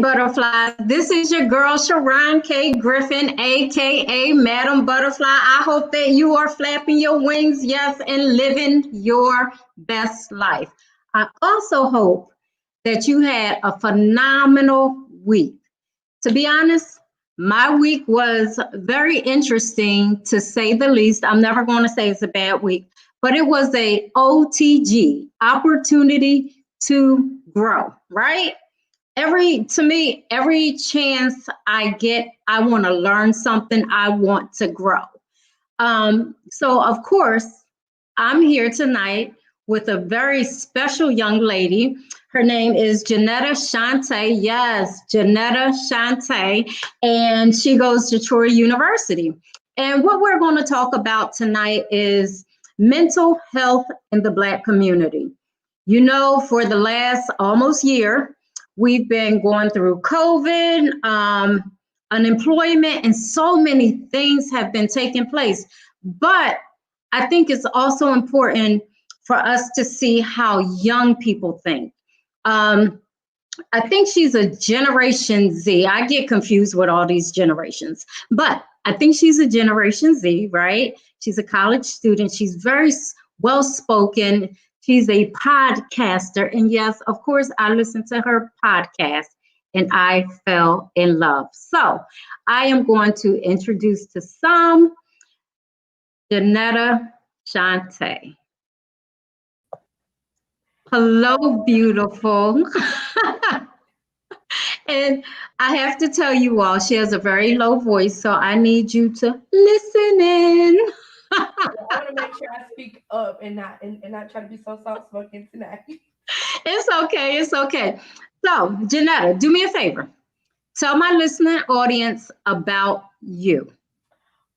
Butterflies. This is your girl, Sharon K. Griffin, aka Madam Butterfly. I hope that you are flapping your wings, yes, and living your best life. I also hope that you had a phenomenal week. To be honest, my week was very interesting to say the least. I'm never going to say it's a bad week, but it was a OTG, opportunity to grow, right? Every chance I get, I want to learn something, I want to grow. So of course, I'm here tonight with a very special young lady. Her name is Johnetta Shonte. Yes, Johnetta Shonte, and she goes to Troy University. And what we're going to talk about tonight is mental health in the Black community. You know, for the last almost year, we've been going through COVID, unemployment, and so many things have been taking place. But I think it's also important for us to see how young people think. Um, I think she's a Generation Z. I get confused with all these generations, but I think she's a Generation Z, right? She's a college student. She's very well spoken. She's a podcaster. And yes, of course, I listened to her podcast and I fell in love. So I am going to introduce to some Johnetta Shonte. Hello, beautiful. And I have to tell you all, she has a very low voice, so I need you to listen in. I want to make sure I speak up and not try to be so soft spoken tonight. It's okay, it's okay. So, Janetta, do me a favor. Tell my listening audience about you.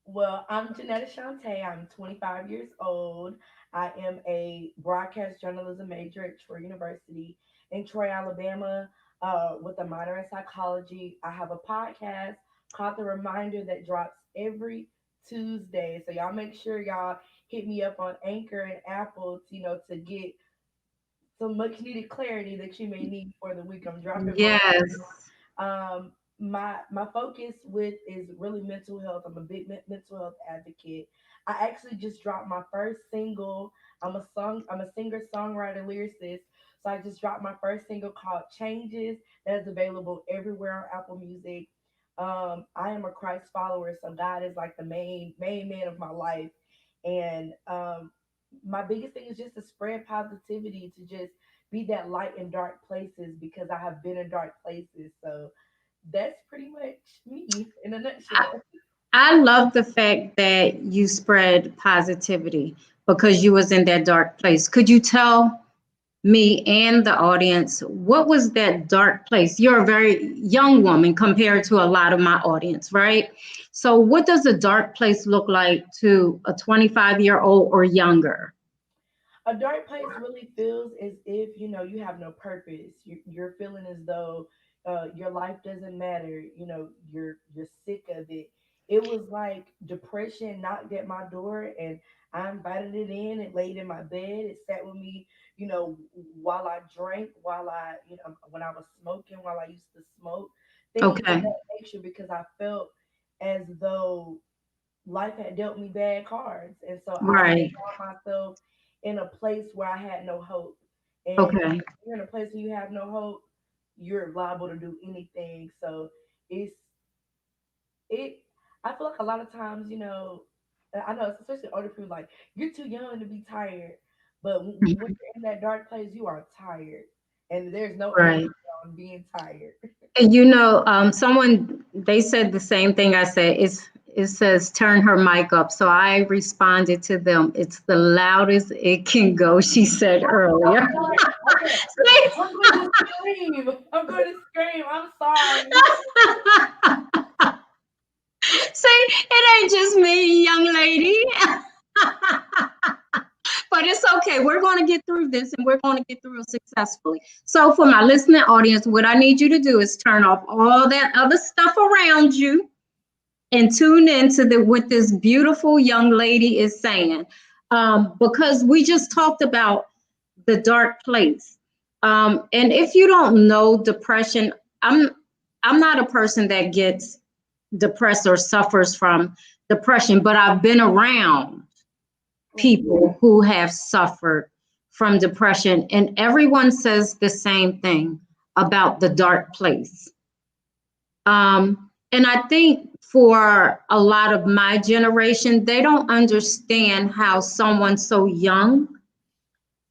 Well, I'm Johnetta Shonte. I'm 25 years old. I am a broadcast journalism major at Troy University in Troy, Alabama, with a minor in psychology. I have a podcast called The Reminder that drops every Tuesday. So y'all make sure y'all hit me up on Anchor and Apple, to get some much needed clarity that you may need for the week. I'm dropping more. Yes. My focus with is really mental health. I'm a big mental health advocate. I actually just dropped my first single. I'm a singer songwriter lyricist. So I just dropped my first single called Changes that is available everywhere on Apple Music. I am a Christ follower, so God is like the main man of my life, and my biggest thing is just to spread positivity, to just be that light in dark places because I have been in dark places. So that's pretty much me in a I, nutshell. I love the fact that you spread positivity because you was in that dark place. Could you tell me and the audience, what was that dark place? You're a very young woman compared to a lot of my audience, right? So what does a dark place look like to a 25-year-old or younger? A dark place really feels as if you have no purpose. You're feeling as though your life doesn't matter. You're sick of it. It was like depression knocked at my door, and I invited it in. It laid in my bed. It sat with me, while I drank, while when I was smoking, while I used to smoke, things of Okay, that nature, because I felt as though life had dealt me bad cards. And so I just right. found myself in a place where I had no hope. And Okay. when you're in a place where you have no hope, you're liable to do anything. So it's it I feel like a lot of times, I know it's especially older people, like, you're too young to be tired. But when you're in that dark place, you are tired. And there's no age Right. on being tired. And someone they said the same thing I said. It says turn her mic up. So I responded to them. It's the loudest it can go, she said earlier. Okay. See? I'm going to scream. I'm going to scream. I'm sorry. See, it ain't just me, young lady. But it's okay. We're going to get through this and we're going to get through it successfully. So, for my listening audience, what I need you to do is turn off all that other stuff around you and tune into what this beautiful young lady is saying. Because we just talked about the dark place. And if you don't know depression, I'm not a person that gets depressed or suffers from depression, but I've been around people who have suffered from depression, and everyone says the same thing about the dark place. And I think for a lot of my generation, they don't understand how someone so young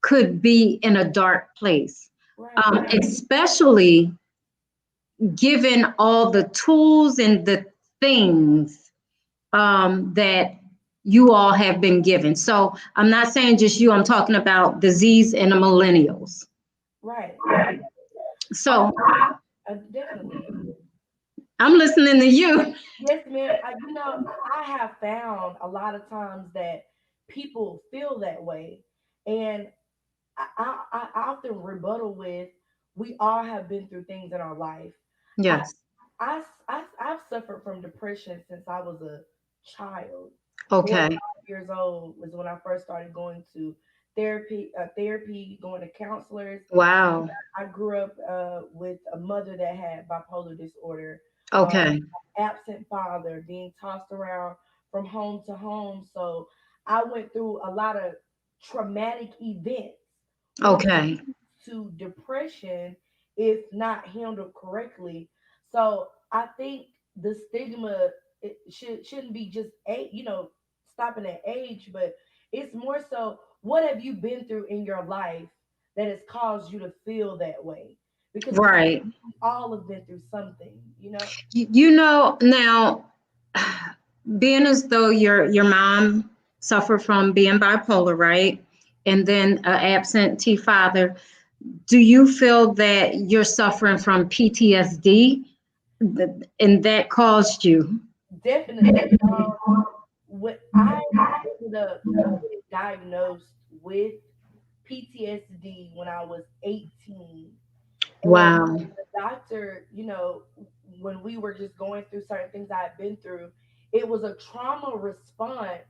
could be in a dark place, Right. especially given all the tools and the things that you all have been given. So I'm not saying just you, I'm talking about disease and the millennials. Right. So Definitely. I'm listening to you. Yes, ma'am. I have found a lot of times that people feel that way, and I often rebuttal with, we all have been through things in our life. I, Yes. I've suffered from depression since I was a child. 4 or Okay. 5 years old was when I first started going to therapy, going to counselors. Wow. I grew up with a mother that had bipolar disorder, um, Okay. absent father, being tossed around from home to home. So I went through a lot of traumatic events, which Okay. to depression if not handled correctly. So I think the stigma, it shouldn't be just stopping at age, but it's more so, what have you been through in your life that has caused you to feel that way? Because Right. we all have been through something, you know. You know, now being as though your mom suffered from being bipolar, right? And then an absentee father, do you feel that you're suffering from PTSD and that caused you? Definitely. What I ended up getting diagnosed with PTSD when I was 18. And Wow. the doctor, when we were just going through certain things I had been through, it was a trauma response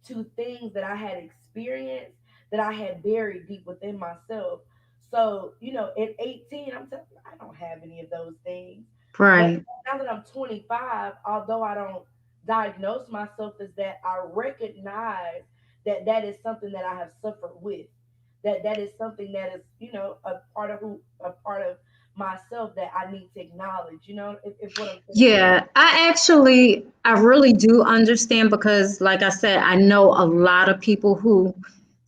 to things that I had experienced that I had buried deep within myself. So, at 18, I'm telling you, I don't have any of those things. But Right. now that I'm 25, although I don't diagnose myself as that, I recognize that that is something that I have suffered with. That is something that is, a part of myself that I need to acknowledge, if what I'm saying is Yeah, I really do understand because, like I said, I know a lot of people who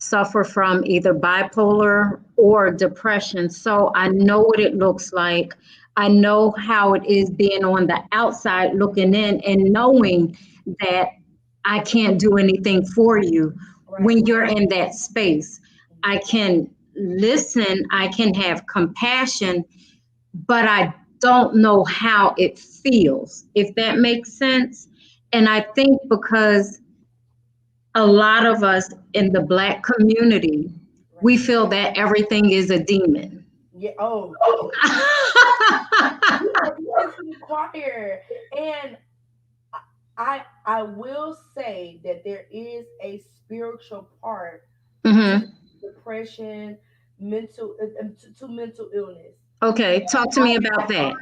suffer from either bipolar or depression. So I know what it looks like. I know how it is being on the outside looking in and knowing that I can't do anything for you right. when you're in that space. I can listen, I can have compassion, but I don't know how it feels, if that makes sense. And I think because a lot of us in the Black community, we Right. feel that everything is a demon. Yeah. Oh, you are preaching to the choir. And I will say that there is a spiritual part to Hmm. depression, to mental illness. Okay, talk to me about that.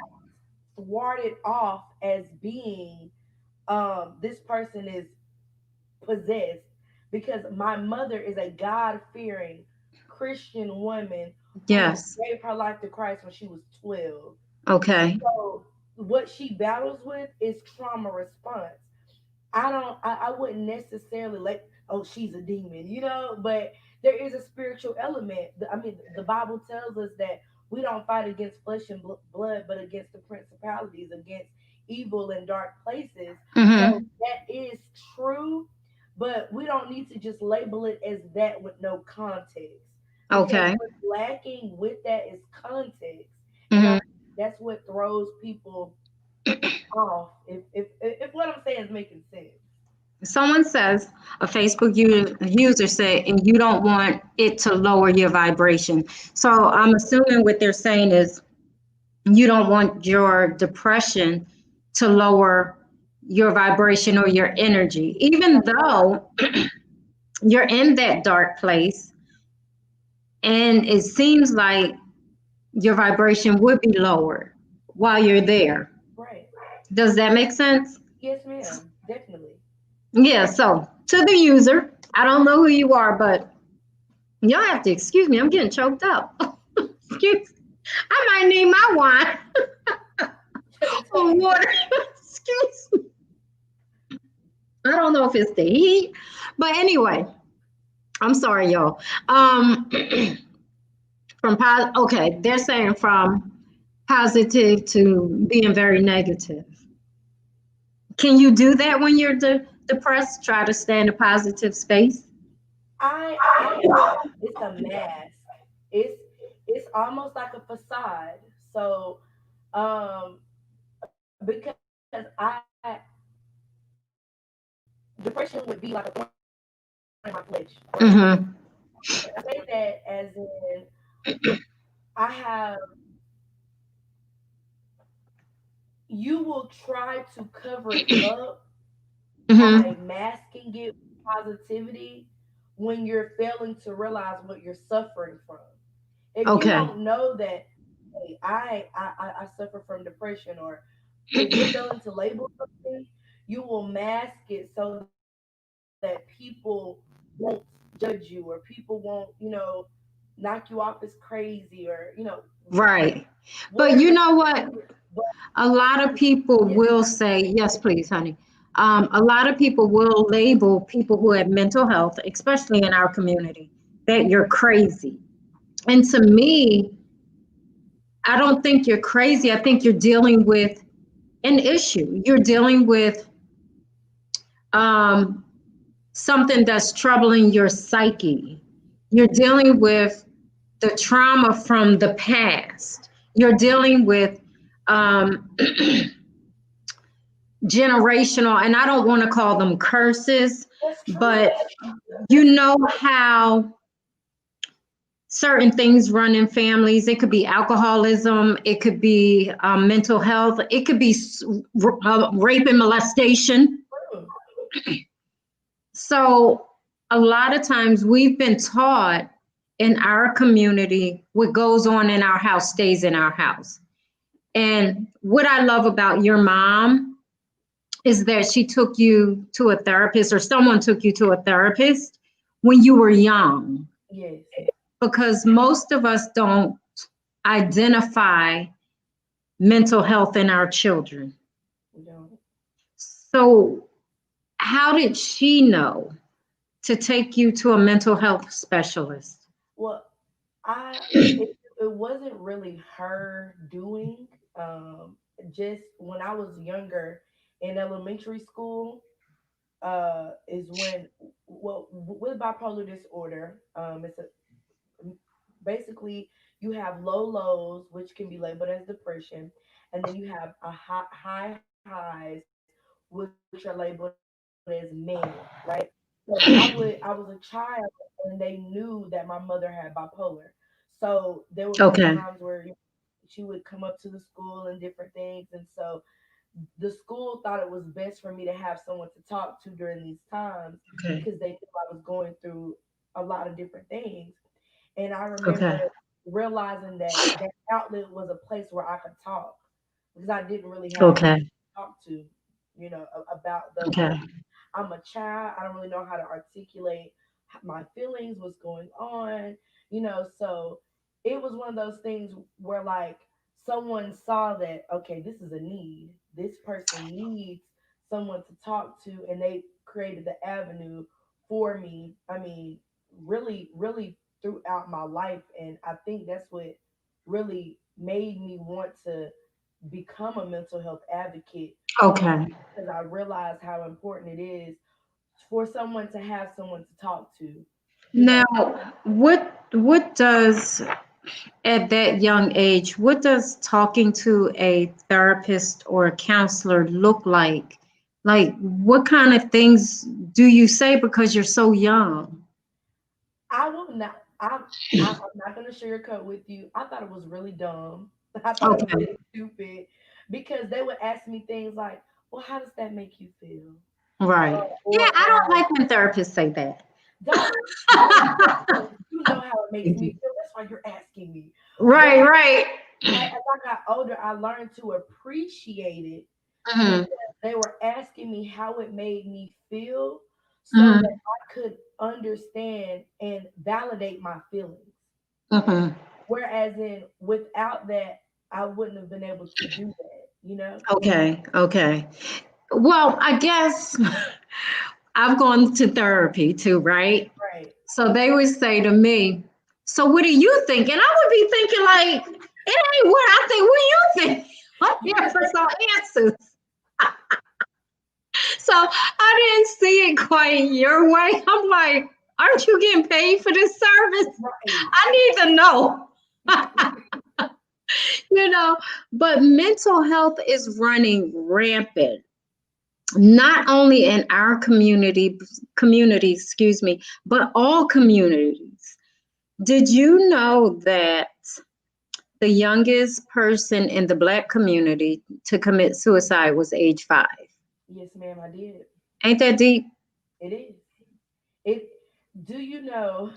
Warded off as being, this person is possessed, because my mother is a God fearing Christian woman who Yes. gave her life to Christ when she was 12. Okay. So what she battles with is trauma response. I wouldn't necessarily like, oh, she's a demon, but there is a spiritual element. I mean, the Bible tells us that we don't fight against flesh and blood, but against the principalities, against evil and dark places. So Hmm. that is true, but we don't need to just label it as that with no context, because Okay. what's lacking with that is context. And I Hmm. think that's what throws people off, if what I'm saying is making sense. Someone says, a Facebook user said, and you don't want it to lower your vibration. So I'm assuming what they're saying is you don't want your depression to lower your vibration or your energy, even though you're in that dark place and it seems like your vibration would be lowered. while you're there. Right. Does that make sense? Yes, ma'am. Definitely. Yeah, so to the user, I don't know who you are, but y'all have to excuse me. I'm getting choked up. Excuse, I might need my wine or water. Excuse me. I don't know if it's the heat, but anyway, I'm sorry, y'all. Okay, they're saying from positive to being very negative. Can you do that when you're depressed? Try to stay in a positive space. I feel like it's a mask. It's it's almost like a facade. So um because depression would be like a thorn in my flesh, right? Mm-hmm. I say that as in I have you will try to cover it up Mm-hmm. by masking it with positivity when you're failing to realize what you're suffering from. If you Okay. don't know that, hey, I suffer from depression, or if you're failing to label something, you will mask it so that people won't judge you, or people won't, knock you off as crazy, or Right. whatever But the you case know what? is. But A lot of people yes, will say, yes, please, honey. A lot of people will label people who have mental health, especially in our community, that you're crazy. And to me, I don't think you're crazy. I think you're dealing with an issue. You're dealing with um, something that's troubling your psyche. You're dealing with the trauma from the past. You're dealing with um, generational, and I don't want to call them curses, that's true. but you That's know how certain things run in families. It could be alcoholism, it could be mental health, it could be rape and molestation. true. So a lot of times we've been taught in our community what goes on in our house stays in our house. And what I love about your mom is that she took you to a therapist, or someone took you to a therapist when you were young, Yes, because most of us don't identify mental health in our children. we don't. So how did she know to take you to a mental health specialist? Well, I it wasn't really her doing. Just when I was younger in elementary school, is when well with bipolar disorder, it's a basically you have low lows, which can be labeled as depression, and then you have a high highs, which are labeled as mania, right? So I was a child, and they knew that my mother had bipolar. So there would be times Okay. where she would come up to the school and different things, and so the school thought it was best for me to have someone to talk to during these times Okay. because they knew I was going through a lot of different things. And I Okay. remember realizing that that outlet was a place where I could talk because I didn't really have anyone Okay. to talk to, about those Okay. things. I'm a child. I don't really know how to articulate my feelings, what's going on, So it was one of those things where, like, someone saw that, okay, this is a need. This person needs someone to talk to, and they created the avenue for me. I mean, really, really throughout my life. And I think that's what really made me want to become a mental health advocate, Okay. because I realized how important it is for someone to have someone to talk to. You Now, know, what does at that young age, what does talking to a therapist or a counselor look like? Like, what kind of things do you say because you're so young? I will not. I'm not gonna sugarcoat with you. I thought it was really dumb. I thought it was Okay. really stupid because they would ask me things like, "Well, how does that make you feel?" Right. Yeah, Or I don't like when therapists say that. don't don't, don't. You know how it makes me feel. That's why you're asking me. But Right, right. as I got older, I learned to appreciate it because Hmm. they were asking me how it made me feel so that Hmm. I could understand and validate my feelings. Hmm. Whereas in without that, I wouldn't have been able to do that, you know? Okay. Okay. Well, I guess I've gone to therapy too, right? Right. So they would say to me, "So what do you think?" And I would be thinking like, "It ain't what I think. What do you think?" I'm here for some answers. So I didn't see it quite your way. I'm like, "Aren't you getting paid for this service? Right. I need to know." You know, but mental health is running rampant, not only in our community, excuse me, but all communities. Did you know that the youngest person in the Black community to commit suicide was age 5? Yes, ma'am, I did. Ain't that deep? It is. It do you know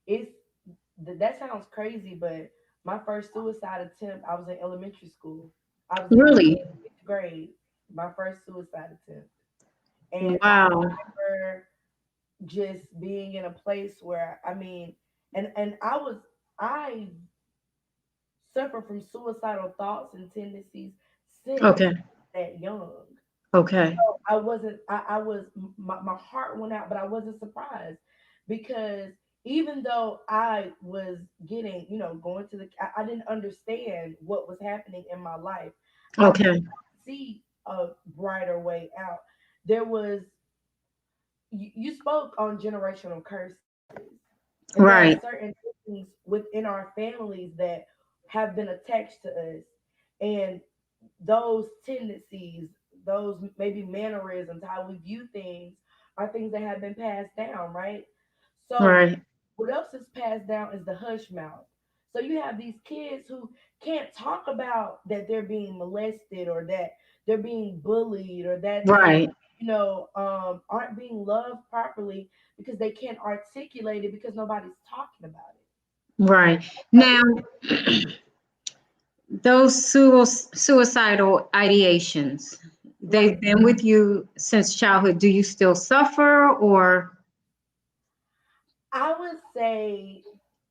it's that sounds crazy, but my first suicide attempt, I was in elementary school. I was in Really? sixth grade, my first suicide attempt. And Wow. I remember just being in a place where I mean, and I suffer from suicidal thoughts and tendencies since Okay. that young. Okay. I wasn't, I was, my heart went out, but I wasn't surprised because even though I was getting, going to I didn't understand what was happening in my life. I could Okay. see a brighter way out. There was, you spoke on generational curses, and there are Right. certain things within our families that have been attached to us. And those tendencies, those maybe mannerisms, how we view things, are things that have been passed down, right? So, Right. what else is passed down is the hush mouth. So, you have these kids who can't talk about that they're being molested or that they're being bullied or that they, Right. aren't being loved properly because they can't articulate it because nobody's talking about it. Right. So, Now, those suicidal ideations, they've right. been with you since childhood. Do you still suffer or? I would say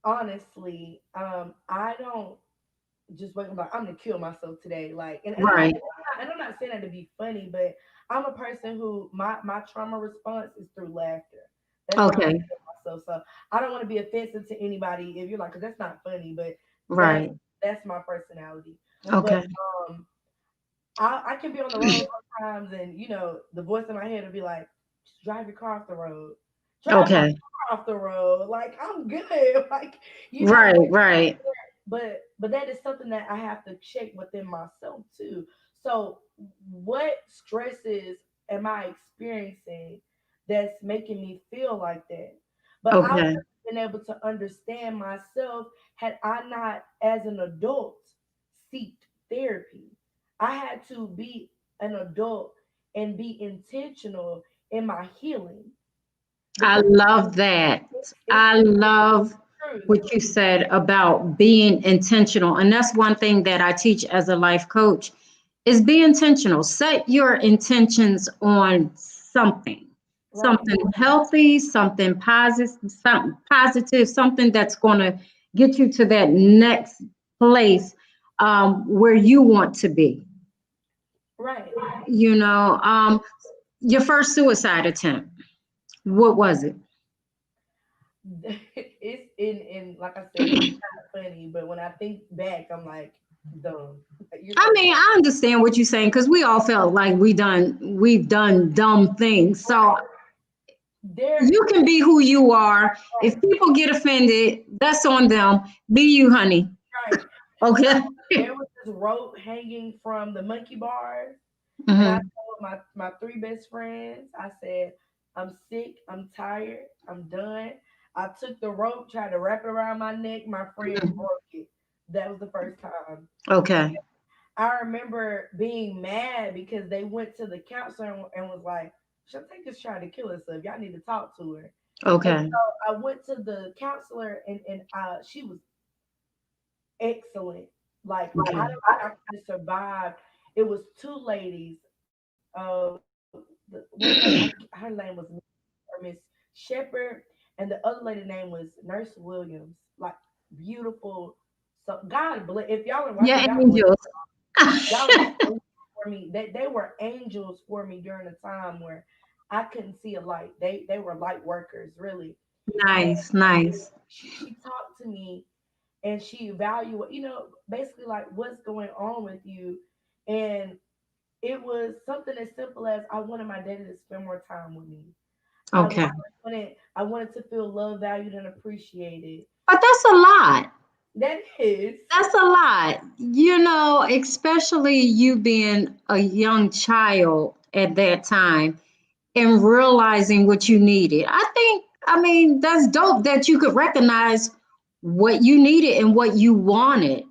honestly, I don't just wake up like I'm gonna kill myself today. Like, Right. I'm not saying that to be funny, but I'm a person who my trauma response is through laughter. That's how I Okay. kill myself. So I don't want to be offensive to anybody if you're like, 'cause that's not funny, but that's Right. that's my personality. But Okay. um, I can be on the road sometimes, and the voice in my head will be like, just drive your car off the road. Drive my Okay. car off the road. Like I'm good. Like you know Right. Right. but that is something that I have to check within myself too. So what stresses am I experiencing that's making me feel like that? But I would Okay. have been able to understand myself had I not, as an adult, seeked therapy. I had to be an adult and be intentional in my healing I because love that. it's I love truth. what you said about being intentional. And that's one thing that I teach as a life coach is be intentional. Set your intentions on something. Right, Something healthy, something positive, something that's going to get you to that next place where you want to be. right. You know, your first suicide attempt, what was it? It's in like I said, it's not funny, but when I think back, I'm like dumb. You're I so mean, I understand what you're saying because we all felt like we've done dumb things. So there. you can be who you are. Right, If people get offended, that's on them. Be you, honey. right. So Okay. there was this rope hanging from the monkey bars, and I Hmm. told my three best friends, I said, I'm sick, I'm tired, I'm done. I took the rope, tried to wrap it around my neck. My friend broke it. That was the first time. Okay. I remember being mad because they went to the counselor and was like, Shantae just trying to kill herself. Y'all need to talk to her. And Okay. so I went to the counselor and she was excellent. Like I Okay. don't think I could have survived. It was two ladies. One lady, her name was Miss Shepherd, and the other lady name was Nurse Williams. Like beautiful. So God bless. If y'all are watching, Yeah, God bless angels. y'all were angels for me. They were angels for me during a time where I couldn't see a light. They were light workers, really. And Nice, nice. she talked to me and she evaluated, basically like what's going on with you. And it was something as simple as I wanted my daddy to spend more time with me. I Okay. I wanted to feel loved, valued, and appreciated. But that's a lot. That is That's a lot. You know, especially you being a young child at that time and realizing what you needed. I mean, that's dope that you could recognize what you needed and what you wanted,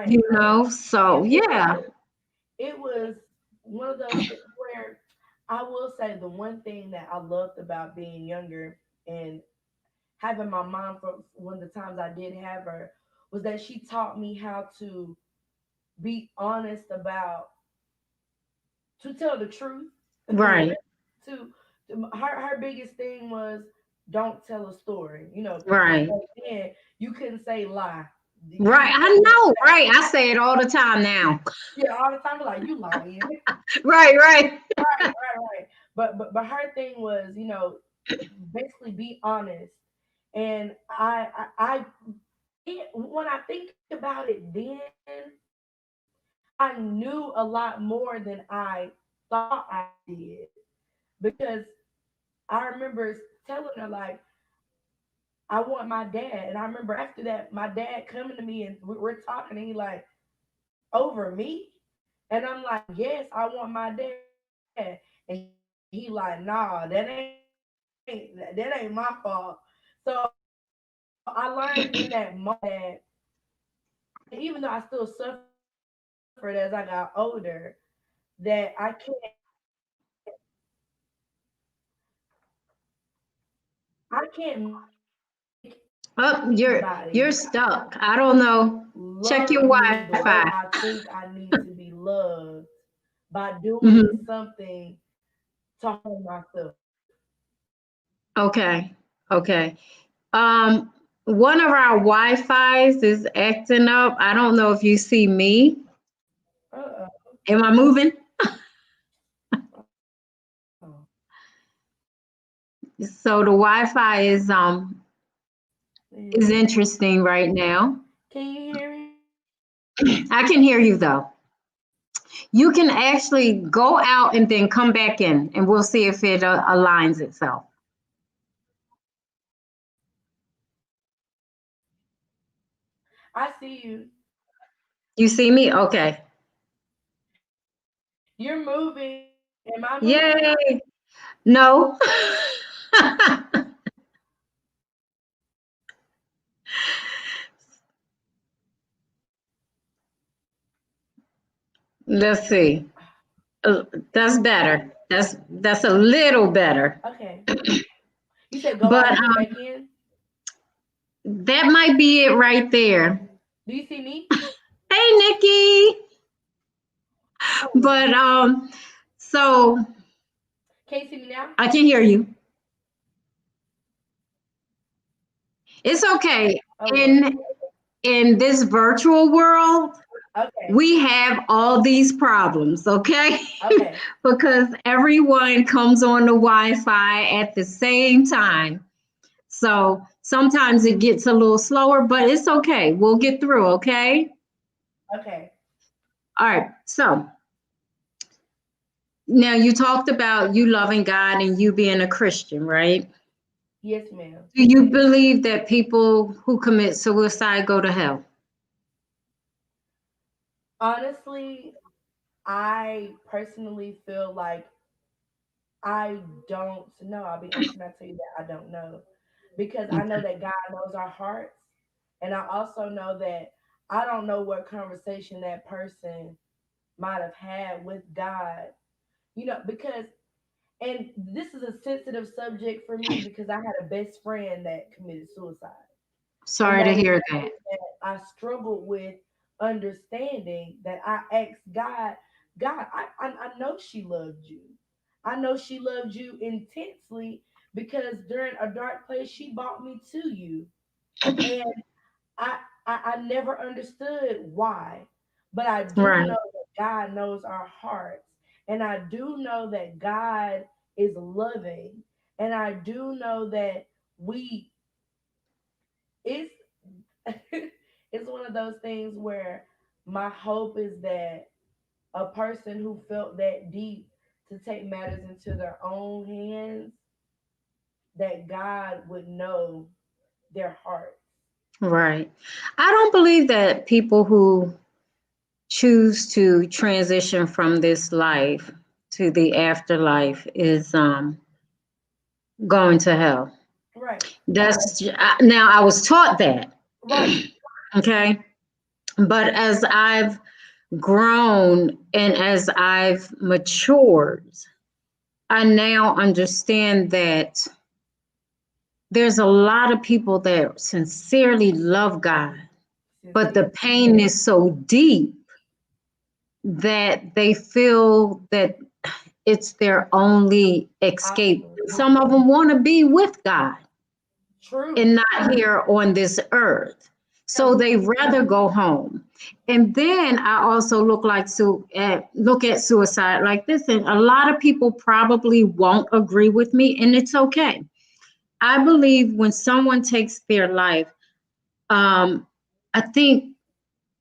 you right. know? So, It yeah. it was one of those things where I will say the one thing that I loved about being younger and having my mom for one of the times I did have her was that she taught me how to be honest about to tell the truth. Right. to her biggest thing was don't tell a story. Because Right. back then you couldn't say lie. Right. I know. Right. I say it all the time now. Yeah, all the time like you lying. Right. Right. Right. But her thing was, basically be honest. And when I think about it then, I knew a lot more than I thought I did because I remember telling her like I want my dad, and I remember after that my dad coming to me and we're talking, and he like over me, and I'm like yes, I want my dad, and he like nah, that ain't my fault. So I learned in that moment that even though I still suffered as I got older, that I can't make Oh, you're anybody stuck. I don't know. Check your love me the Wi-Fi. way I think I need to be loved by doing Mhm. something to harm myself. Okay. Okay. One of our Wi-Fi's is acting up. I don't know if you see me. Uh-oh. Am I moving? Oh. So the Wi-Fi Yeah. is interesting right now. Can you hear me? I can hear you though. You can actually go out and then come back in, and we'll see if it aligns itself. I see you. You see me? Okay. You're moving. Am I moving? Yay. No. Let's see. That's better. That's a little better. Okay. You said go out But and come back in. that might be it right there. Do you see me? Hey, Nikki. Oh, But so can you see me now? I can hear you. It's okay. Oh Lord. In this virtual world, Okay. we have all these problems, okay? Okay. Because everyone comes on the Wi-Fi at the same time. So sometimes it gets a little slower, but it's okay. We'll get through, okay? Okay. All right. So now you talked about you loving God and you being a Christian, right? Yes, ma'am. Do you believe that people who commit suicide go to hell? Honestly, I personally feel like I don't know. I'll be honest and I tell you that I don't know. Because I know that God knows our hearts. And I also know that I don't know what conversation that person might have had with God. Because and this is a sensitive subject for me because I had a best friend that committed suicide. And Sorry to that is hear that. something that I struggled with understanding that I asked God, God, I know she loved you. I know she loved you intensely because during a dark place, she brought me to you. And I, I never understood why, but I do Right. know that God knows our hearts, and I do know that God is loving, and I do know that we it's it's one of those things where my hope is that a person who felt that deep to take matters into their own hands, that God would know their hearts. Right. I don't believe that people who choose to transition from this life to the afterlife is going to hell. Right, Now I was taught that, right, okay? But as I've grown and as I've matured, I now understand that there's a lot of people that sincerely love God, but the sincere. pain is so deep that they feel that it's their only escape. Option. Some of them want to be with God True. and not here on this earth. So True. they rather go home. And then I also look at suicide like this, and a lot of people probably won't agree with me, and it's okay. I believe when someone takes their life, um, I think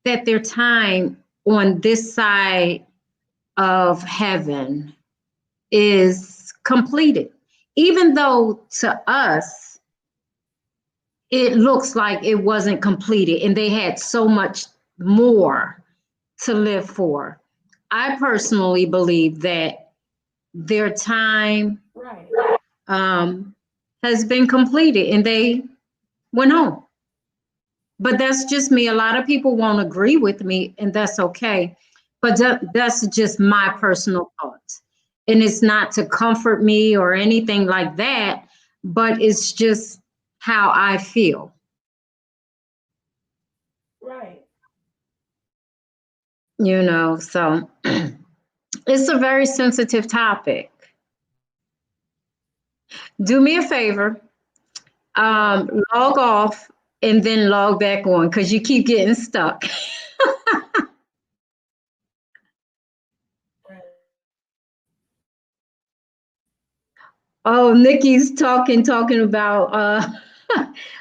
that their time on this side of heaven is completed. Even though to us, it looks like it wasn't completed and they had so much more to live for. I personally believe that their time Right. um, has been completed and they went home. But that's just me. A lot of people won't agree with me, and that's okay. But that's just my Right. personal thoughts. And it's not to comfort me or anything like that, but it's just how I feel, Right. So it's a very sensitive topic. Do me a favor, Yes. log off and then log back on because you keep getting stuck. Right. Oh, Nikki's talking about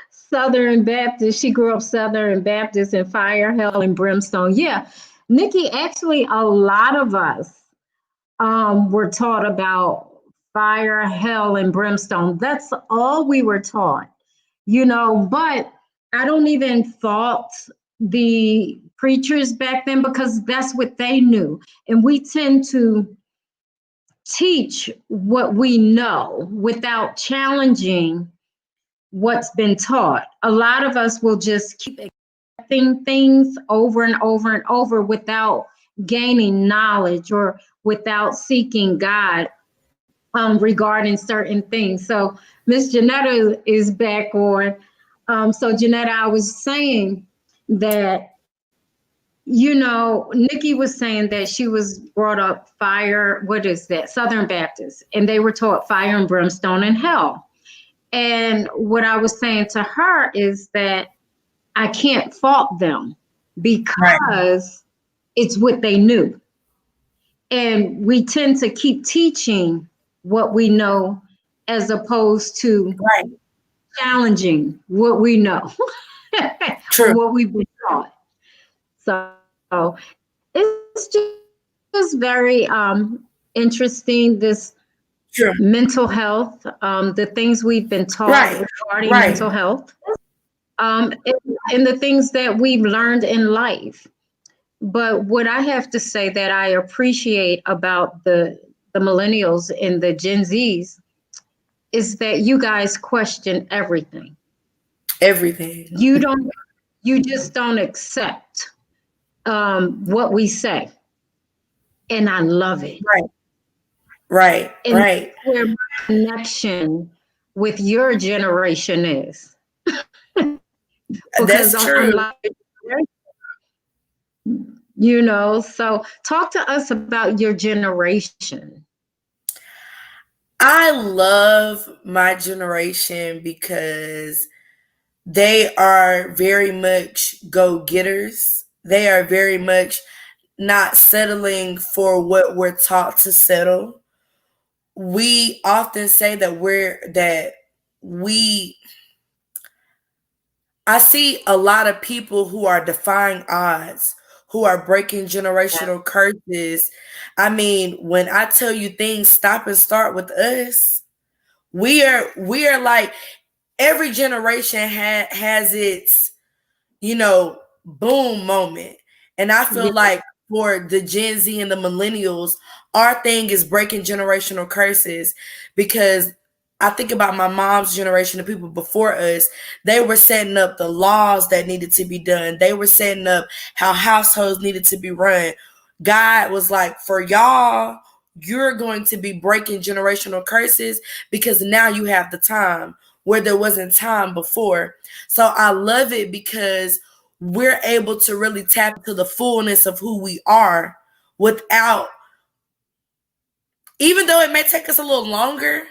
Southern Baptist. She grew up Southern Baptist and fire, hell, and brimstone. Yeah, Nikki, actually, a lot of us were taught about fire, hell, and brimstone. That's all we were taught, but I don't even fault the preachers back then because that's what they knew. And we tend to teach what we know without challenging what's been taught. A lot of us will just keep accepting things over and over and over without gaining knowledge or without seeking God regarding certain things. So Miss Johnetta is back on. So Johnetta, I was saying that Nikki was saying that she was brought up fire, what is that? Southern Baptist, and they were taught fire and brimstone and hell. And what I was saying to her is that I can't fault them Right. because it's what they knew. And we tend to keep teaching what we know as opposed to Right. challenging what we know or True. what we've been taught. So it's just very interesting, this True. mental health, the things we've been taught Right. regarding mental Right. health, and the things that we've learned in life. But what I have to say that I appreciate about the millennials and the Gen Zs is that you guys question everything. Everything. You don't, you just don't accept what we say, and I love it. Right. Right. And Right. that's where my connection with your generation is, because That's I'm true. like So talk to us about your generation. I love my generation because they are very much go getters. They are very much not settling for what we're taught to settle. We often say we I see a lot of people who are defying odds, who are breaking generational curses. I mean, when I tell you things stop and start with us, we are like every generation has its boom moment. And I feel Yeah. like for the Gen Z and the millennials, our thing is breaking generational curses because I think about my mom's generation, the people before us, they were setting up the laws that needed to be done. They were setting up how households needed to be run. God was like, for y'all, you're going to be breaking generational curses because now you have the time where there wasn't time before. So I love it because we're able to really tap into the fullness of who we are without, even though it may take us a little longer,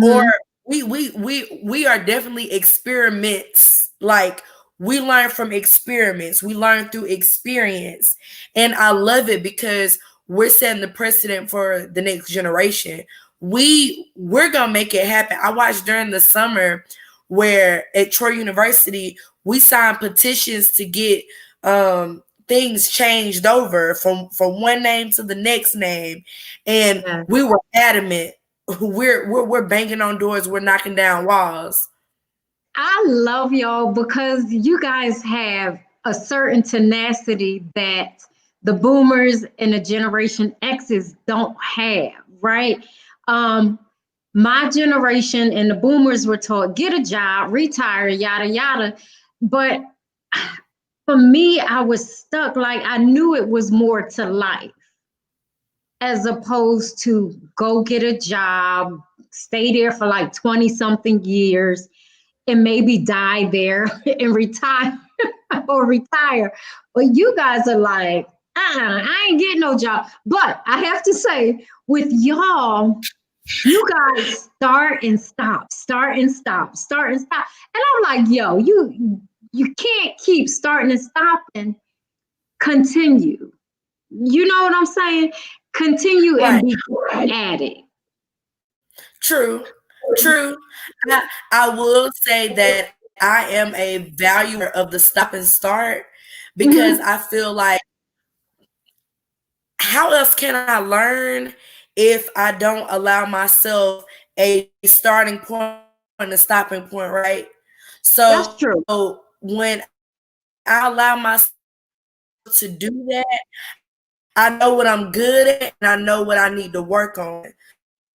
or Hmm. we are definitely experiments. Like we learn from experiments, we learn through experience, and I love it because we're setting the precedent for the next generation. We're gonna make it happen. I watched during the summer where at Troy University we signed petitions to get things changed over from one name to the next name, and Yeah. we were adamant. We're banging on doors. We're knocking down walls. I love y'all because you guys have a certain tenacity that the boomers and the generation X's don't have, right? Um, my generation and the boomers were taught get a job, retire, yada yada. But for me, I was stuck. Like I knew it was more to life as opposed to go get a job, stay there for like 20 something years and maybe die there and retire or retire. But you guys are like, I ain't getting no job. But I have to say, with y'all, you guys start and stop, start and stop, start and stop. And I'm like, yo, you can't keep starting and stopping. Continue. You know what I'm saying? Continue and Right. be good at it. True. True. I will say that I am a valuer of the stop and start because Mhm. I feel like how else can I learn if I don't allow myself a starting point and a stopping point, right? That's So true. when I allow myself to do that, I know what I'm good at and I know what I need to work on.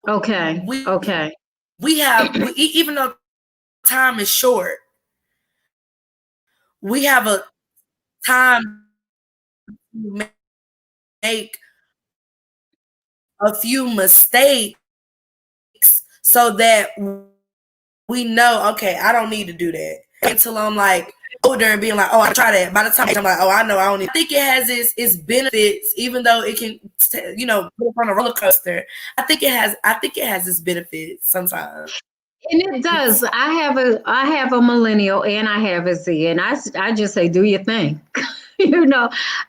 So Okay. Okay. even though time is short, we have a time to make a few mistakes so that we know, okay, I don't need to do that. Until I'm like older and being like, oh, I try that. By the time I'm like, oh, I know I don't need. I think it has its benefits, even though it can, put up on a roller coaster. I think it has its benefits sometimes. And it does. I have a millennial and I have a Z, and I just say do your thing.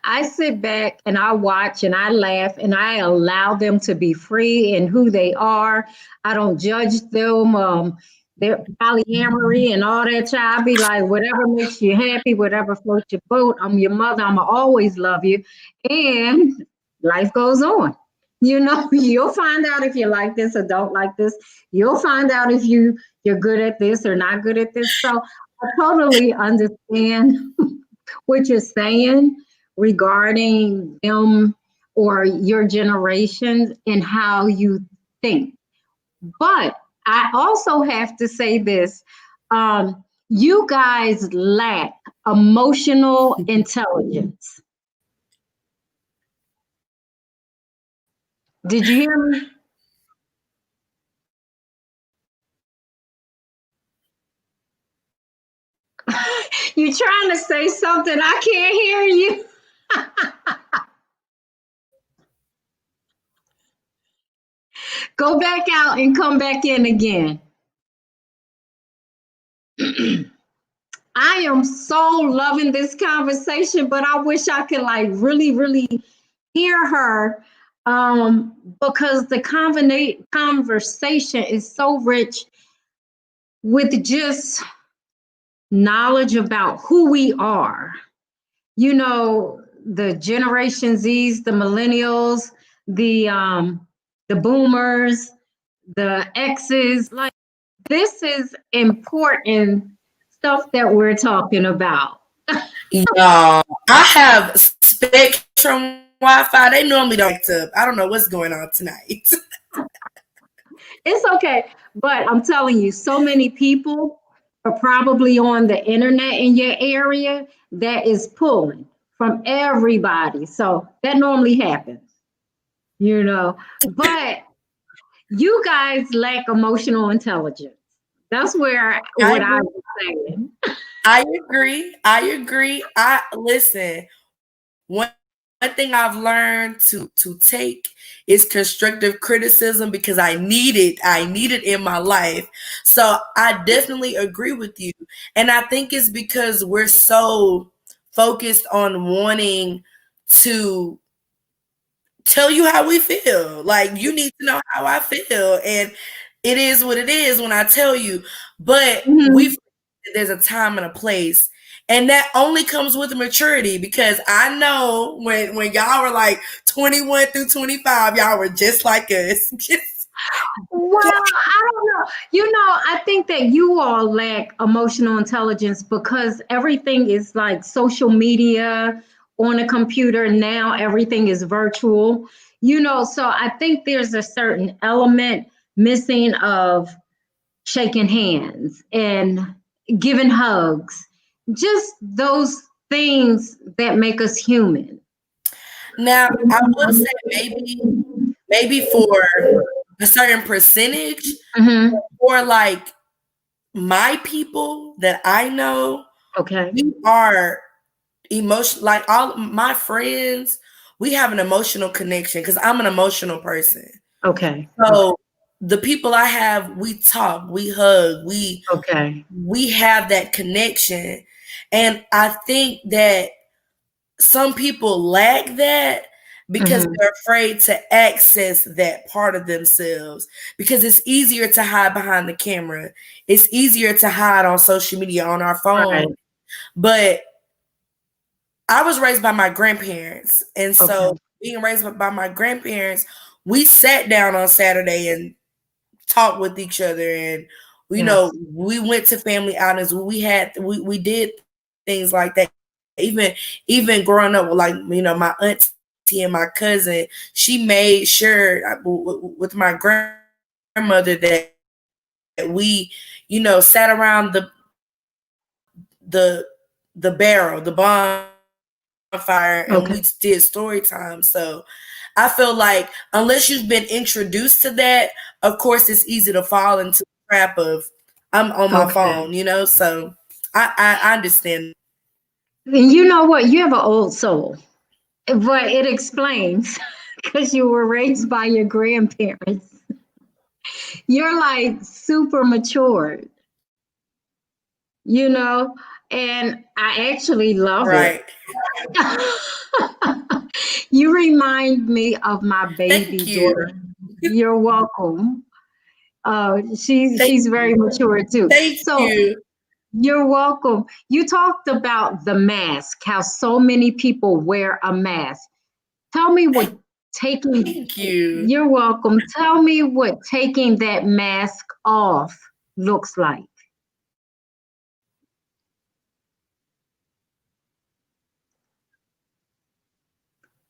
I sit back and I watch and I laugh and I allow them to be free in who they are. I don't judge them. Their polyamory and all that. Child, I be like, whatever makes you happy, whatever floats your boat. I'm your mother. I'ma always love you, and life goes on. You'll find out if you like this or don't like this. You'll find out if you're good at this or not good at this. So I totally understand what you're saying regarding them or your generation and how you think. But I also have to say this, you guys lack emotional intelligence. Did you hear me? You trying to say something? I can't hear you. Go back out and come back in again. I am so loving this conversation, but I wish I could like really, really hear her, because the conversation is so rich with just knowledge about who we are. You know, the Generation Z's, the millennials, the boomers, the X's. Like, this is important stuff that we're talking about. Y'all, I have Spectrum Wi-Fi. They normally don't act up. I don't know what's going on tonight. It's okay. But I'm telling you, so many people are probably on the internet in your area that is pulling from everybody. So that normally happens, you know. But you guys lack emotional intelligence. That's where what I was saying. I agree. I listen. One thing I've learned to take is constructive criticism because I need it. I need it in my life. So I definitely agree with you. And I think it's because we're so focused on wanting to tell you how we feel. Like, you need to know how I feel. And it is what it is when I tell you. But Mhm. there's a time and a place. And that only comes with maturity, because I know when y'all were like 21 through 25, y'all were just like us. Well, I don't know. You know, I think that you all lack emotional intelligence because everything is like social media on a computer. Now everything is virtual, you know, so I think there's a certain element missing of shaking hands and giving hugs, just those things that make us human. Now, I will say maybe for a certain percentage, Hmm. or like my people that I know, Okay. we are emotion, like all my friends, we have an emotional connection because I'm an emotional person. Okay. So the people I have, we talk, we hug, Okay. we have that connection. And I think that some people lack that because Hmm. they're afraid to access that part of themselves, because it's easier to hide behind the camera. It's easier to hide on social media, on our Right. phone. But I was raised by my grandparents. And Okay. so being raised by my grandparents, we sat down on Saturday and talked with each other. And, you know, Yes. we went to family outings. We did things like that. Even growing up with, like, you know, my auntie and my cousin, she made sure with my grandmother that we, you know, sat around the barrel, the bonfire, and Okay. we did story time. So I feel like unless you've been introduced to that, of course it's easy to fall into the trap of I'm on my Okay. phone, you know. So I understand. And you know what? You have an old soul, but it explains because you were raised by your grandparents. You're like super matured, you know, and I actually love it. Right. You remind me of my baby Thank you. daughter. You're welcome. She's Thank very you. mature too. Thank So you. you're welcome. You talked about the mask, how so many people wear a mask. Tell me what taking, Thank you. you're welcome. Tell me what taking that mask off looks like.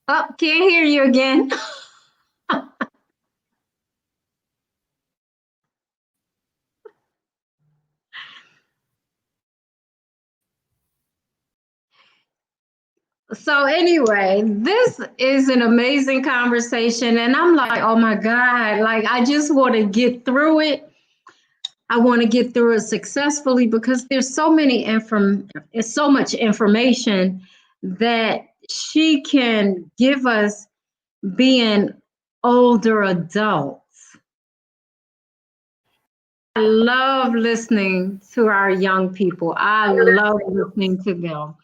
Oh, can't hear you again. So anyway, this is an amazing conversation, and I'm like, oh my God, like I just want to get through it. I want to get through it successfully because there's so many it's so much information that she can give us being older adults. I love listening to our young people. I love listening to them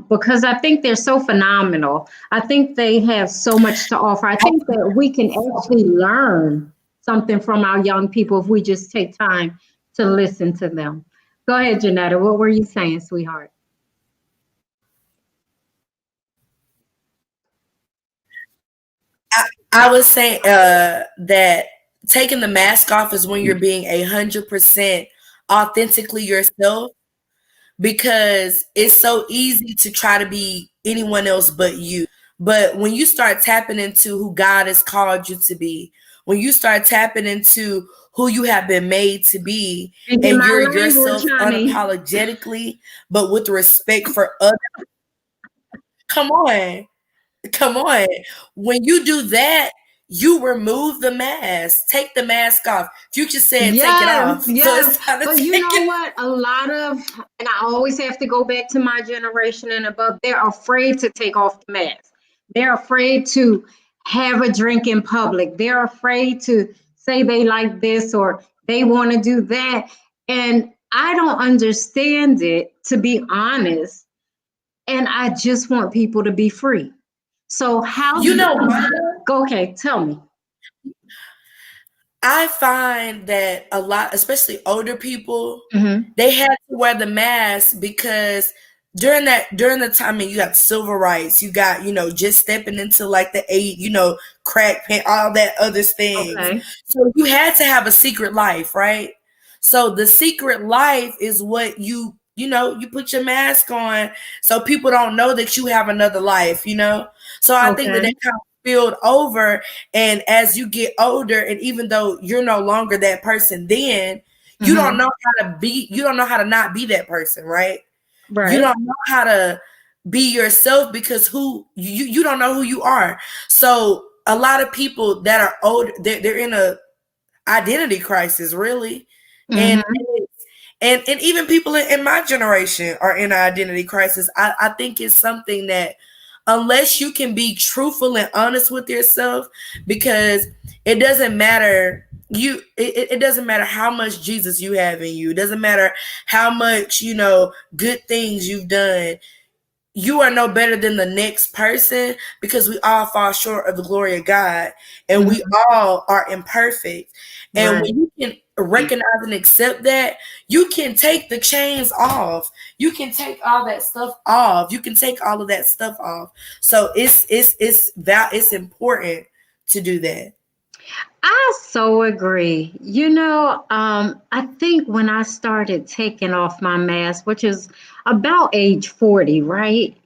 because I think they're so phenomenal. I think they have so much to offer. I think that we can actually learn something from our young people if we just take time to listen to them. Go ahead, Johnetta. What were you saying, sweetheart? I would say that taking the mask off is when you're being 100% authentically yourself, because it's so easy to try to be anyone else but you. But when you start tapping into who God has called you to be, when you start tapping into who you have been made to be, Speaking and you're my language, yourself honey. unapologetically, but with respect for others, come on. Come on. When you do that, you remove the mask. Take the mask off. Future said take it Yes, off. So yes. it's time to But you take know it. what? A lot of, and I always have to go back to my generation and above, they're afraid to take off the mask. They're afraid to have a drink in public. They're afraid to say they like this or they want to do that. And I don't understand it, to be honest. And I just want people to be free. So, how You know what? go, okay, tell me. I find that a lot, especially older people, Hmm. they had to wear the mask because during the time, and you got civil rights, you got, just stepping into like the eight, crack pen, all that other things. Okay. So you had to have a secret life, right? So the secret life is what you put your mask on so people don't know that you have another life. So I think that Okay. they kind of spilled over, and as you get older, and even though you're no longer that person then, you don't Hmm. know you don't know how to not be that person, right? You Right. don't know how to be yourself because you don't know who you are. So a lot of people that are older, they're in a identity crisis, really. And Hmm. and even people in my generation are in an identity crisis. I think it's something that, unless you can be truthful and honest with yourself, because it doesn't matter, it doesn't matter how much Jesus you have in you. It doesn't matter how much good things you've done. You are no better than the next person, because we all fall short of the glory of God, and we Hmm. all are imperfect. And Right. when you can recognize and accept that, you can take the chains off. You can take all that stuff off. You can take all of that stuff off. So it's important to do that. I so agree. I think when I started taking off my mask, which is about age 40, right?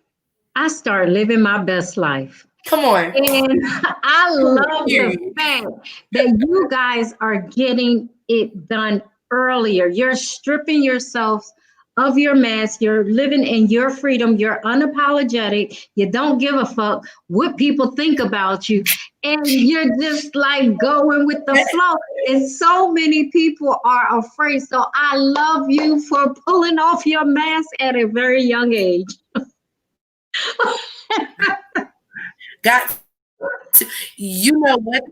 I started living my best life. Come on. And I love the Period. fact that you guys are getting it done earlier. You're stripping yourselves of your mask. You're living in your freedom. You're unapologetic. You don't give a fuck what people think about you. And you're just like going with the flow. And so many people are afraid. So I love you for pulling off your mask at a very young age. Got to, you know what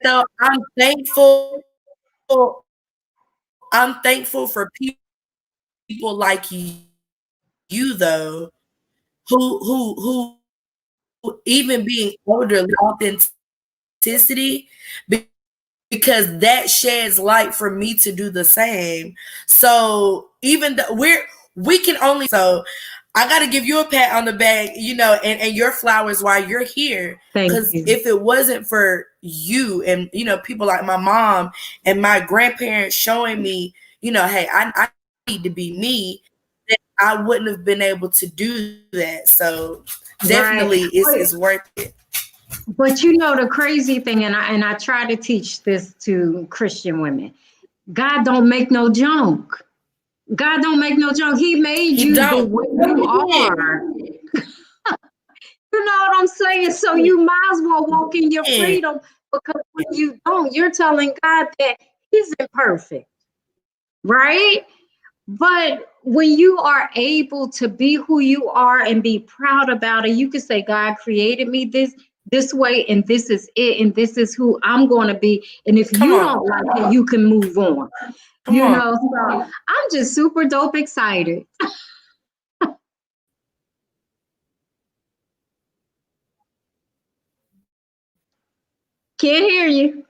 though? I'm thankful for people like you though, who even being older, authenticity, because that sheds light for me to do the same. So even though we can only, so I got to give you a pat on the back, and your flowers while you're here. Thank Because you. if it wasn't for you and people like my mom and my grandparents showing me, hey, I need to be me, then I wouldn't have been able to do that. So Right. definitely it's worth it. But the crazy thing, and I try to teach this to Christian women. God don't make no junk. God don't make no junk. He made He you the don't. way you are. You know what I'm saying? So you might as well walk in your freedom because when you don't, you're telling God that isn't perfect, right? But when you are able to be who you are and be proud about it, you can say, God created me this way, and this is it, and this is who I'm going to be. And if Come you on. don't like it, you can move on. Come on. So I'm just super dope excited. Can't hear you.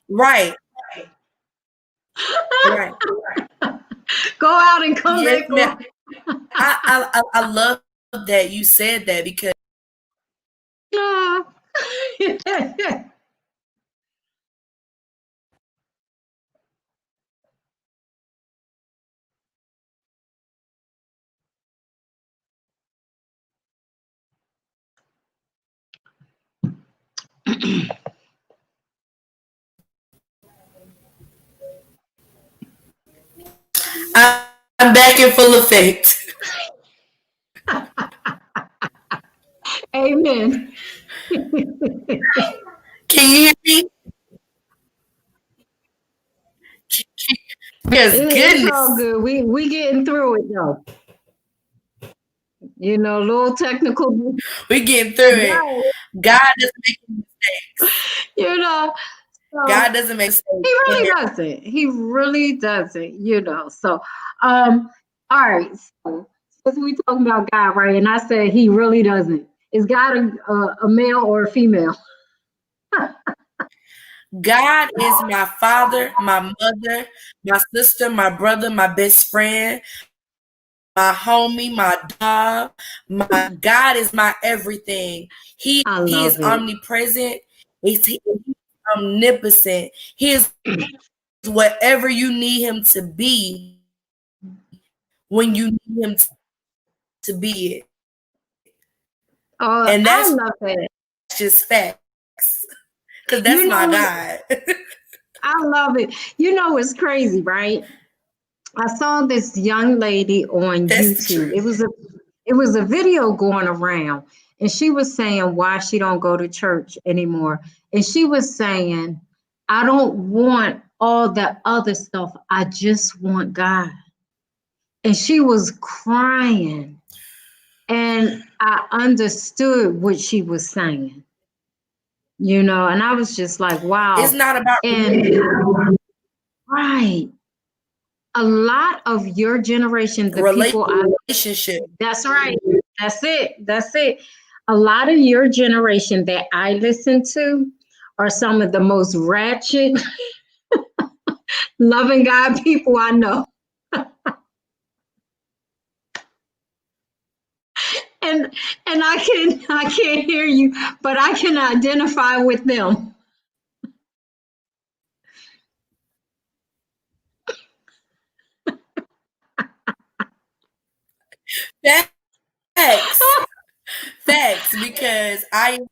Right. Right. Go out and come Yes, back ma'am. on. I love that you said that because Ah. I'm back in full effect. Amen. Can you hear me? Yes, It's all goodness. good. We getting through it though. Little technical. We're getting through it. Right. God doesn't make mistakes. You know. So God doesn't make he mistakes. really doesn't. He really doesn't. So all right. So since we talking about God, right? And I said he really doesn't. Is God a male or a female? God is my father, my mother, my sister, my brother, my best friend, my homie, my dog. My God is my everything. I He is love it. omnipresent. He's omnipotent. He is whatever you need him to be when you need him to be it. Oh, And I that's love it. just facts. Because that's You my know, God. I love it. It's crazy, right? I saw this young lady on That's the YouTube. truth. It was a video going around, and she was saying why she don't go to church anymore. And she was saying, I don't want all that other stuff. I just want God. And she was crying. And I understood what she was saying, and I was just like, It's wow. not about And right. A lot of your generation, the people relationship. that's right. That's it. That's it. A lot of your generation that I listen to are some of the most ratchet, loving God people I know. And I can't hear you, but I can identify with them. Facts. Facts. Because I'm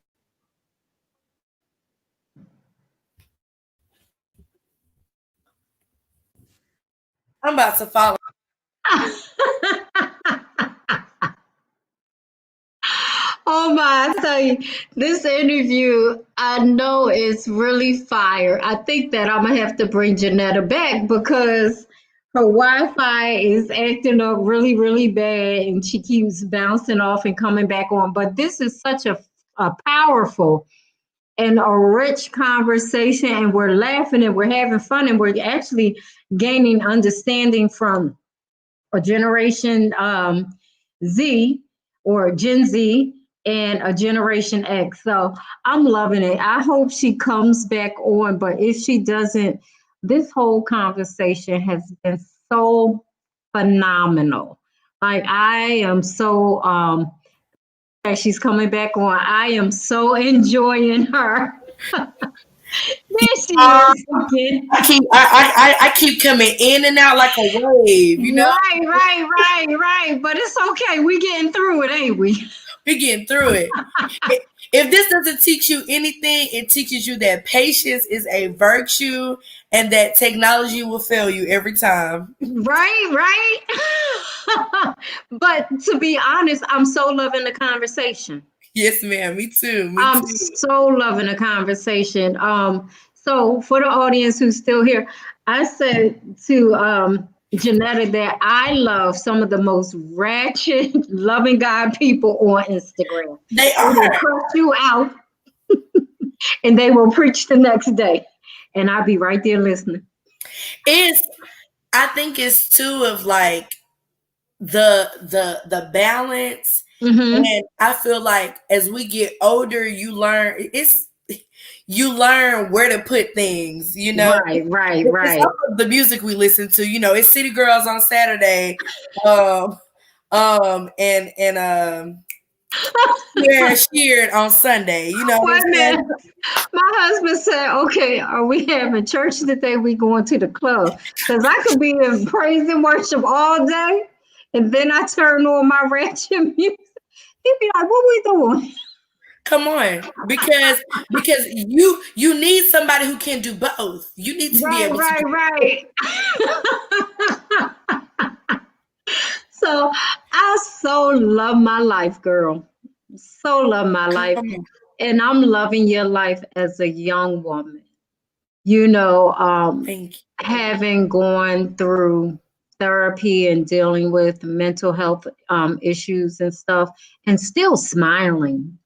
about to follow. Oh my, I tell you, this interview, I know it's really fire. I think that I'm gonna have to bring Johnetta back because her Wi-Fi is acting up really, really bad and she keeps bouncing off and coming back on. But this is such a powerful and a rich conversation, and we're laughing and we're having fun and we're actually gaining understanding from a generation Z or Gen Z and a Generation X. So I'm loving it. I hope she comes back on, but if she doesn't, this whole conversation has been so phenomenal. Like I am so that she's coming back on. I am so enjoying her. There she I is again. keep coming in and out like a wave, you know? Right. But it's okay. We getting through it, ain't we? We're getting through it. If this doesn't teach you anything, it teaches you that patience is a virtue and that technology will fail you every time. Right. But to be honest, I'm so loving the conversation. Yes, ma'am. Me too. Me I'm too. so loving the conversation. So for the audience who's still here, I said to Johnetta that I love some of the most ratchet, loving God people on Instagram. They They will are. curse you out and they will preach the next day. And I'll be right there listening. It's. I think it's too of like the balance, Mm-hmm. and I feel like as we get older, you learn where to put things. Right, right, It's right. also the music we listen to. It's City Girls on Saturday, and Sheeran on Sunday. You know what Wait I'm a saying? minute. My husband said, okay, are we having church today? We going to the club? Because I could be in praise and worship all day, and then I turn on my ratchet music. He'd be like, what we doing? Come on, because you need somebody who can do both. You need to be Right, able to do. right, right. So I so love my life, girl. So love my life. Come on, And I'm loving your life as a young woman. You know, thank you. having gone through therapy and dealing with mental health issues and stuff, and still smiling.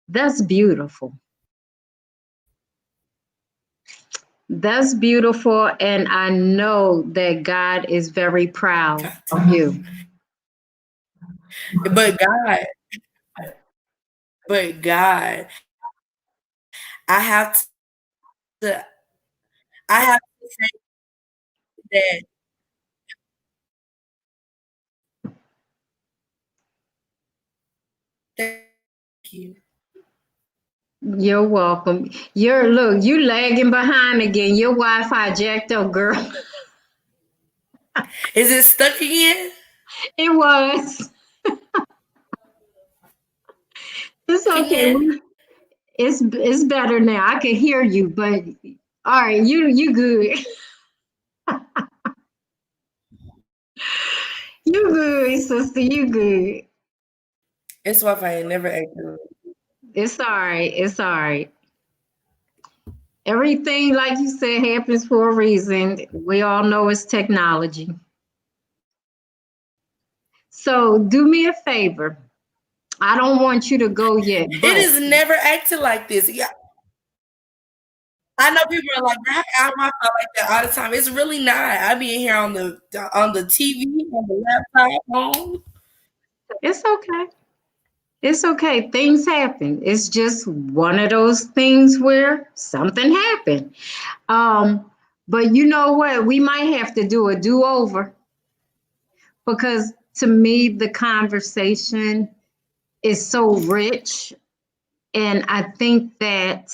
That's beautiful. That's beautiful. And I know that God is very proud Got of to. you. But God, but God, I have to, I have to say that. Thank you. You're welcome. You lagging behind again. Your Wi-Fi jacked up, girl. Is it stuck again? It was. It's okay. Again? It's better now. I can hear you, but all right, you good. You good, sister. You good. It's Wi-Fi ain't never acting. It's all right. It's all right. Everything, like you said, happens for a reason. We all know it's technology. So do me a favor. I don't want you to go yet, It but is never acting like this. Yeah, I know people are like, "How can I Wi-Fi like that all the time?" It's really not. I be in here on the TV, on the laptop, phone. it's okay. It's okay. Things happen. It's just one of those things where something happened. But you know what? We might have to do a do-over because to me, the conversation is so rich. And I think that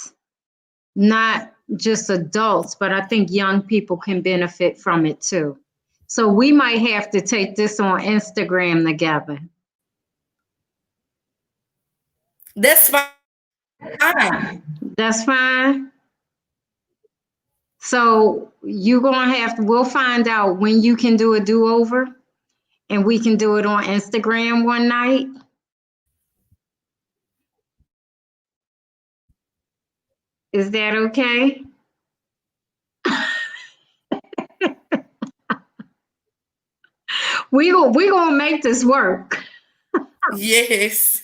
not just adults, but I think young people can benefit from it too. So we might have to take this on Instagram together. That's fine. That's fine. So you're gonna we'll find out when you can do a do-over and we can do it on Instagram one night. Is that okay? We gonna make this work. Yes.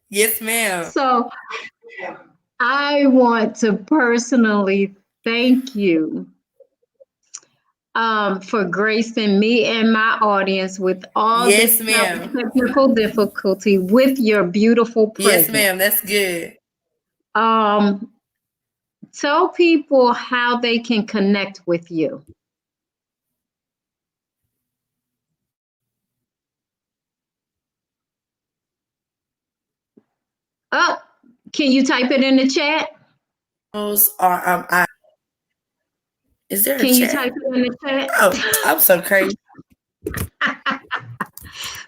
Yes, ma'am. So I want to personally thank you for gracing me and my audience with all this Yes, ma'am. technical difficulty with your beautiful Yes, presence. ma'am. That's good. Um, tell people how they can connect with you. Oh, can you type it in the chat? Those are is there a Can you chat? type it in the Oh, chat? I'm so crazy.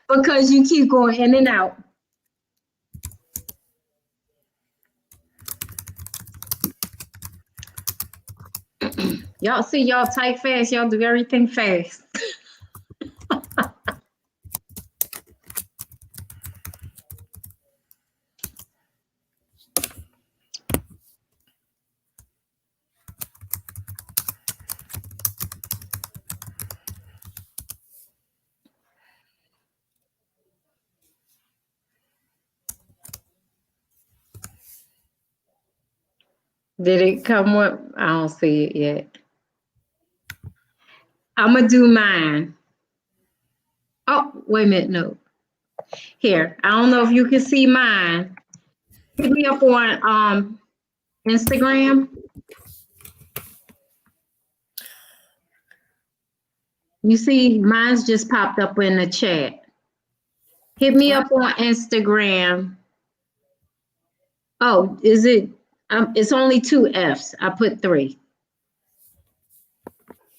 Because you keep going in and out. Y'all see, y'all type fast, y'all do everything fast. Did it come up? I don't see it yet. I'm gonna do mine. Oh, wait a minute. No. Here. I don't know if you can see mine. Hit me up on Instagram. You see, mine's just popped up in the chat. Hit me up on Instagram. Oh, is it? It's only 2 F's. I put 3.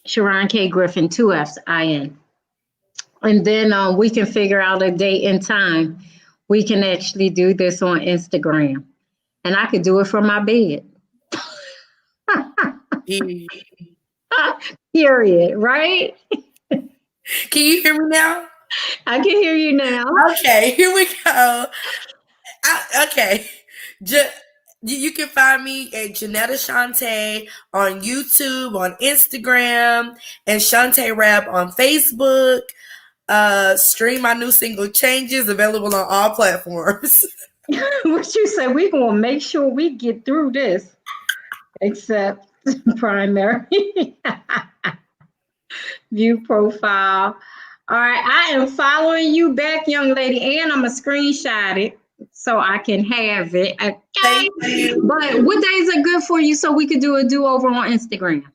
Sharon K. Griffin, 2 F's, IN. And then we can figure out a date and time. We can actually do this on Instagram. And I could do it from my bed. Period, right? Can you hear me now? I can hear you now. Okay, here we go. Okay. You can find me at Johnetta Shonte on YouTube, on Instagram, and Shonte Rabb on Facebook. Stream my new single Changes, available on all platforms. What you say? We're going to make sure we get through this, except primary view profile. All right, I am following you back, young lady, and I'm going to screenshot it so I can have it. Okay. Thank you. But what days are good for you so we could do a do-over on Instagram?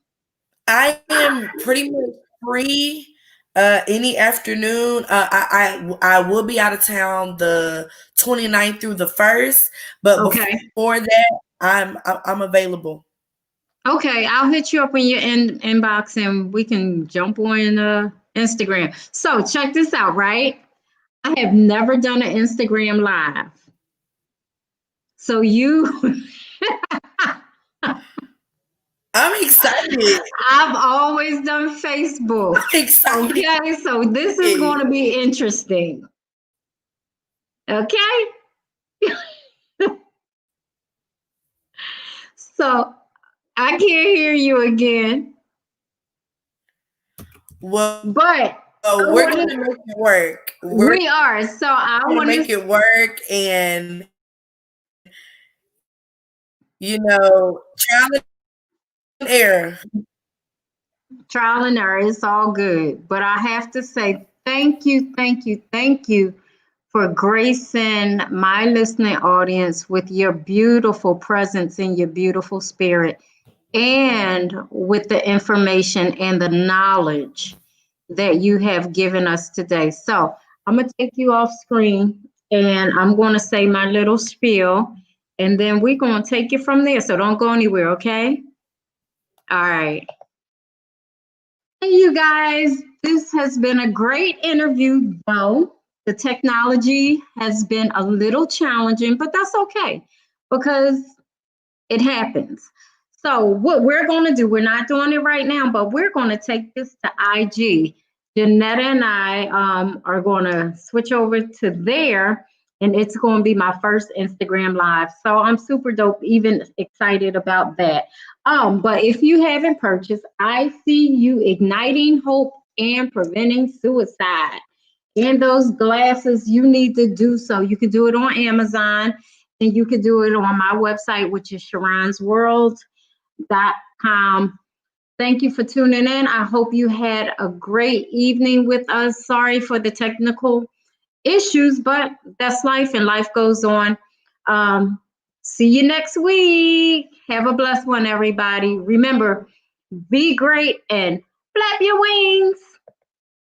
I am pretty much free any afternoon. I will be out of town the 29th through the 1st, but before that, I'm available. Okay, I'll hit you up in your inbox and we can jump on Instagram. So check this out, right? I have never done an Instagram live. So you I'm excited. I've always done Facebook. I'm excited. Okay, so this is going to be interesting. Okay? So I can't hear you again. Well, but we're going to make it work. We are. So I want to make it work, and trial and error. Trial and error. It's all good. But I have to say thank you for gracing my listening audience with your beautiful presence and your beautiful spirit, and with the information and the knowledge that you have given us today. So I'm going to take you off screen and I'm going to say my little spiel, and then we're going to take it from there. So don't go anywhere, okay? All right. Hey, you guys, this has been a great interview, though the technology has been a little challenging, but that's okay because it happens. So what we're going to do, we're not doing it right now, but we're going to take this to IG. Johnetta and I are going to switch over to there, and it's going to be my first Instagram live. So I'm super dope, even excited about that. But if you haven't purchased, I see you igniting hope and preventing suicide. And those glasses, you need to do so. You can do it on Amazon, and you can do it on my website, which is sharonsworld.com. Thank you for tuning in. I hope you had a great evening with us. Sorry for the technical issues, but that's life and life goes on. See you next week. Have a blessed one, everybody. Remember, be great and flap your wings.